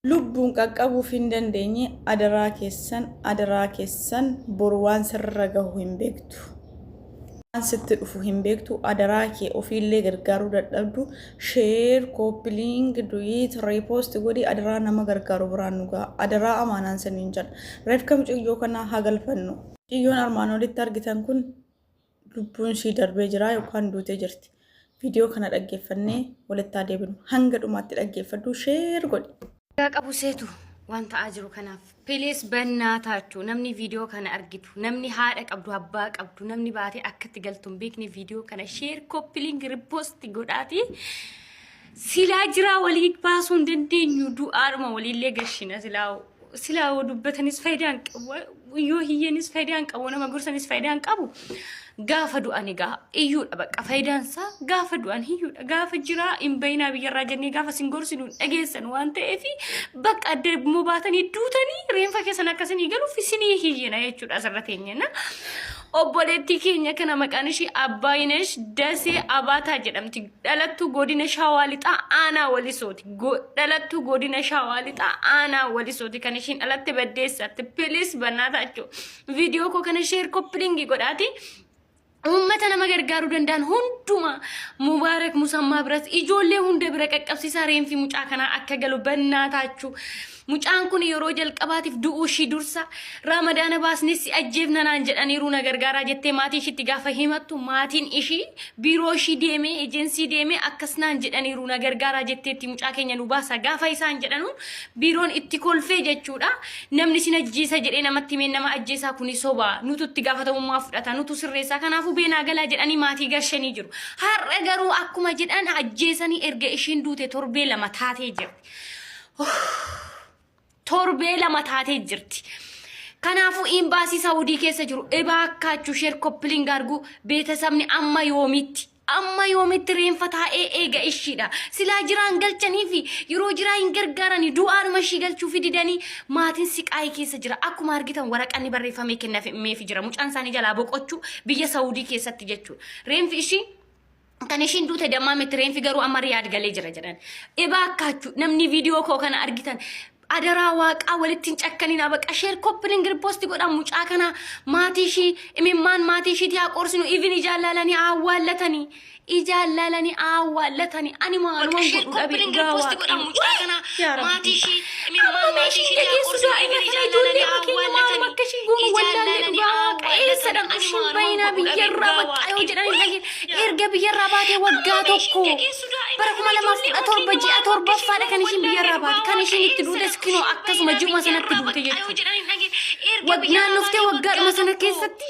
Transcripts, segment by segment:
lubbuun qaqqabuuf hin dandeenye adaraa keessan boru waan sirra gahu hin beektu. Waan sitti dhufu hin beektu adaraa kee ofiillee gargaaruu dadhabdu sheer koopiliing duyiit reepost godhi adaraa nama gargaaru biraan nu ga'a. Adaraa amaanaan saniin jedha. Reefka mucayyoo kanaa haa galfannu. Mucayyoon armaan olitti argitan kun lubbuun ishii darbee jira yookaan duutee jirti. Viidiyoo kana dhaggeeffannee walitti adeemnu hanga dhumaatti dhaggeeffadhu sheer godhi. Qabu seetu wanta ajiru kanaaf please bannaatachu namni viidiyoo kana argitu namni haadha qabdu abbaa qabdu namni baatee akkatti galtuun beekni viidiyoo kana share copying repost godhaati silaa jira walii baasuu hin dandeenyu du'aaruma waliillee gashina silaa dubbatanis faayidaan qabu yoo hiyyenis faayidaan qabu nama gorsanis faayidaan qabu gaafa du'ani gaa iyyuudha bakka faayidaansa gaafa du'an hiyyuudha gaafa jira in bayna biyyarraa jennee gaafa singorsinu dhageessan waan ta'eef bakka adda mubaatanii duutanii reenfa keessan akkasanii galuuf isinii hiyyena jechuudha asirrateenyena obboleettii keenya kana maqaan ishii Abbaaynesh Dasee Abaataa jedhamti dhalattuu godina Shawaa Lixaa aanaa Walisooti dhalattuu godina Shawaa Lixaa aanaa Walisooti kan ishiin dhalatte Baddeessaatti please bannaatacho viidiyoo koo kana share copying godhaati ummata nama gargaaruu danda'an hunduma Mubaarak Musammaa biratti ijoollee hunda bira qaqqabsiisaa reenfi mucaa kana akka galu bannaatachu mucaan kun yeroo jalqabaatiif du'uu ishii dursa ramadaana baasnis ajjeefna naan jedhaniiru na gargaaraa jettee maatii ishiitti gaafa himattu maatiin ishii biiroo ishii deemee ejensii deemee akkas naan jedhaniiru na gargaaraa jetteetti mucaa keenya nu baasa gaafa isaan jedhanu biiroon itti kolfee jechuudha namni sin ajjeesa jedhee namatti himee nama ajjeesaa kuni soba nutu itti gaafatamummaa fudhata nutu sirreessaa kanaafuu beenaa galaa jedhanii maatii gashanii jiru har'a garuu akkuma jedhan ajjeesanii erga ishiin duute torbee lama taatee jirti torbee lama taatee jirti kanaafu imbaasii Saawudii keessa jiru ebaakkachu sheer copying argu beetasabni amma yoomitti reenfa taa'ee eega ishiidha silaa jiraan galchanii fi yeroo jiraa hin gargaaranii du'aanuma ishii galchuu fi didanii maatiin siqaayii keessa jira akkuma argitan waraqanni barreeffamee kennameefii jira mucaan isaanii jalaa boqochuu biyya Saawudii keessatti jechuudha reenfi ishii kan ishiin duute dammaa miti reenfi garuu amma Riyaad galee jira jedhan ebaakkachu namni viidiyoo koo kana argitan adara waaqa walittiin cakkanina baqa share copying repost godha mucaa kana maatii ishii imimmaan maatii ishiitii haa qorsinu even ijaallalanii ani maaluma godhu dhabe repost godha mucaa kana maatii ishii imimmaan maatii ishiitii haa qorsinu even ijaallalanii ishiin bayna biyyarraa baqa yoo jedhanii erga biyyarraa baatee waggaa tokko bara 2017 ji'a torbaffaadha kan ishiin biyyarraa baate kan ishiin itti duute kino akkasuma ji'uma sanatti duute jechuudha naannoftee waggaadhuma sana keessatti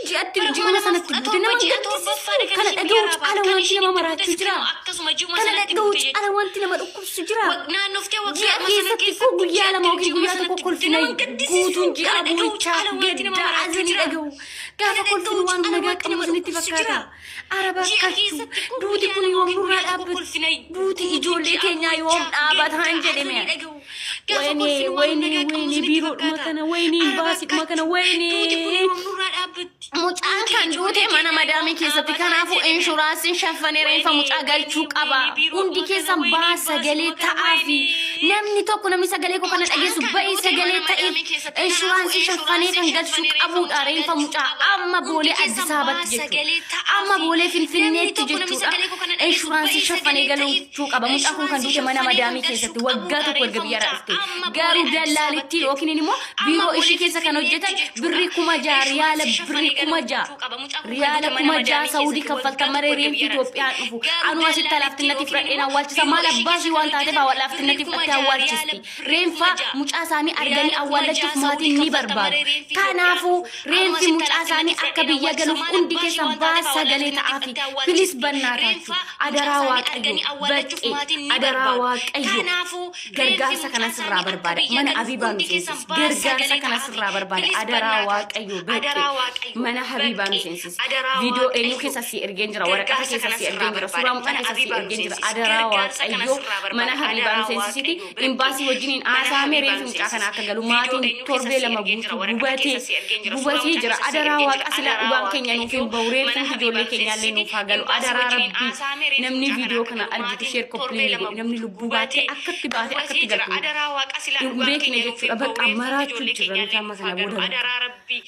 ji'uma sanatti duute nama gaddisiisu kana dhaga'u caala wanti nama maraachuu jira kana dhaga'u caala wanti nama dhukkubsu jira ji'a keessatti koo guyyaa lama yookiin guyyaa tokko kolfina guutuun ji'a buuchaa gaddaa azanii dhaga'u gaafa kolfinu waan nagaa qabu isinitti fakkaata araba akkachuu duuti kun yoom nurraa dhaabbatu duuti ijoollee keenyaa yoom dhaabataan jedhame wayne biiroodhuma kana wayne baasiidhuma kana wayne mucaan kan duute mana madaamii keessatti kanaafuu inshuraansiin shaffanee reenfa mucaa galchuu qaba hundi keessan baa sagalee ta'aa fi namni tokko namni sagalee koo kana dhageessu ba'ii sagalee ta'eef inshuraansii shaffanee kan galchuu qabuudha reenfa mucaa amma boolee Addis Ababatti jechuudha amma boolee Finfinneetti jechuudha inshuraansii shaffanee galchuu qaba mucaa kun kan duute mana madaamii keessatti waggaa tokko erga biyyaarraa dhufte garuu dallaalitti yookiin immoo biiroo ishii keessa kan hojjetan birrii 6,000 riyaala birrii 6,000 riyaala 6,000 Saawudii kaffaltan maree reenfi Itoophiyaa dhufu anu asitti laaftinnatti fudhadheen awwaalchisa maal abbaasii waan taateef laaftinnatti fudhattee awwaalchisti reenfa mucaa isaanii arganii awwaalachuuf maatiin ni barbaadu kanaafuu reenfi mucaa isaanii akka biyya galuuf hundi keessan baa sagalee ta'aa fi bilis bannaatachu adaraa waaqayyo baqqee adaraa waaqayyo gargaarsa kana sirraa barbaada mana Abibaa nu keessas gargaarsa kana sirraa barbaada adaraa waaqayyo baqqee mana Habibaa nu seensis. Viidiyoo eenyu keessa si ergeen jira, waraqata keessa si ergeen jira, suuraa mucaa keessa si ergeen jira. Adaraa waaqayyoo mana Habibaa nu seensisiti. Imbaasii wajjiniin haasaamee reefi mucaa kana akka galu maatiin torbee lama guutuu gubatee jira. Adaraa waaqa silaa dhubaan keenya nuuf hin bahu, reeffi ijoollee keenyaallee nuuf haa galu. Adaraa rabbii namni viidiyoo kana argitu sheer koppiliin godhi, namni lubbuu baatee akkatti galtu. Beekne jechuudha bakka maraachuu jirra nuti amma kana booda. Adaraa rabbii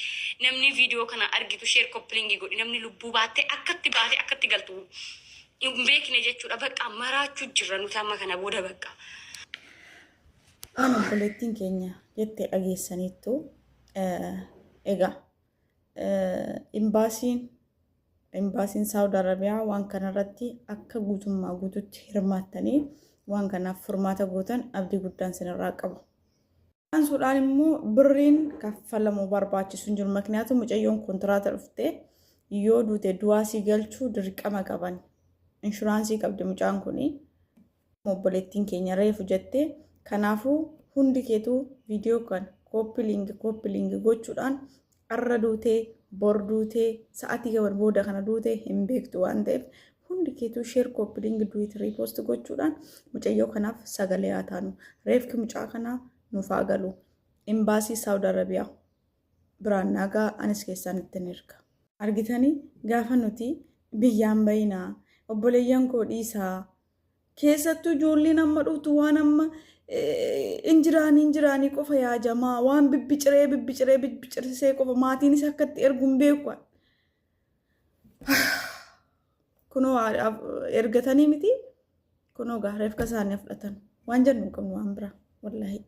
namni viidiyoo kana argitu sheer koppiliin godhi, namni lubbuu baatee akkatti galtu. Beekne jechuudha bakka maraachuu jirra nuti amma kana booda bakka. Waan obboleettiin keenya jettee dhageessaniittu egaa imbaasiin Saawud Arabiyaa waan kanarratti akka guutummaa guututti hirmaattanii waan kanaaf furmaata gootan abdii guddaan sinirraa qaba. Ansuudhaan immoo birriin kaffalamuu barbaachisu hin jiru. Makniyyaatu mucayyoon kontiraata dhuftee yoo duute du'aasii galchuu dirqama qaban. Inshuraansii qabdi mucaan kuni. Obboleettiin keenya reefu jettee kanaafuu hundi keetuu viidiyoo kan koppiliingi gochuudhaan arra duutee bor duutee sa'atii gabar booda kana duutee hin beektu waan ta'eef hundi keetuu sheer koppiliingi duwiti riipoost gochuudhaan mucayyoo kanaaf sagalee haa taanu. Reefki mucaa kanaa nuuf haa galu. Imbaasii Saawud Arabiyaa biraan nagaa anis keessaan ittiin erga. Argitanii gaafa nuti biyyaan bayinaa obboleeyyan koo dhiisaa keessattuu ijoolleen amma dhuftu waan amma injiraanii qofa yaajamaa waan bibbiciree qofa maatiinis akkatti erguun beeku. Kunoo ergatanii miti kunoo reefka isaanii fudhatan waan jennu qabnu waan biraa wallahi.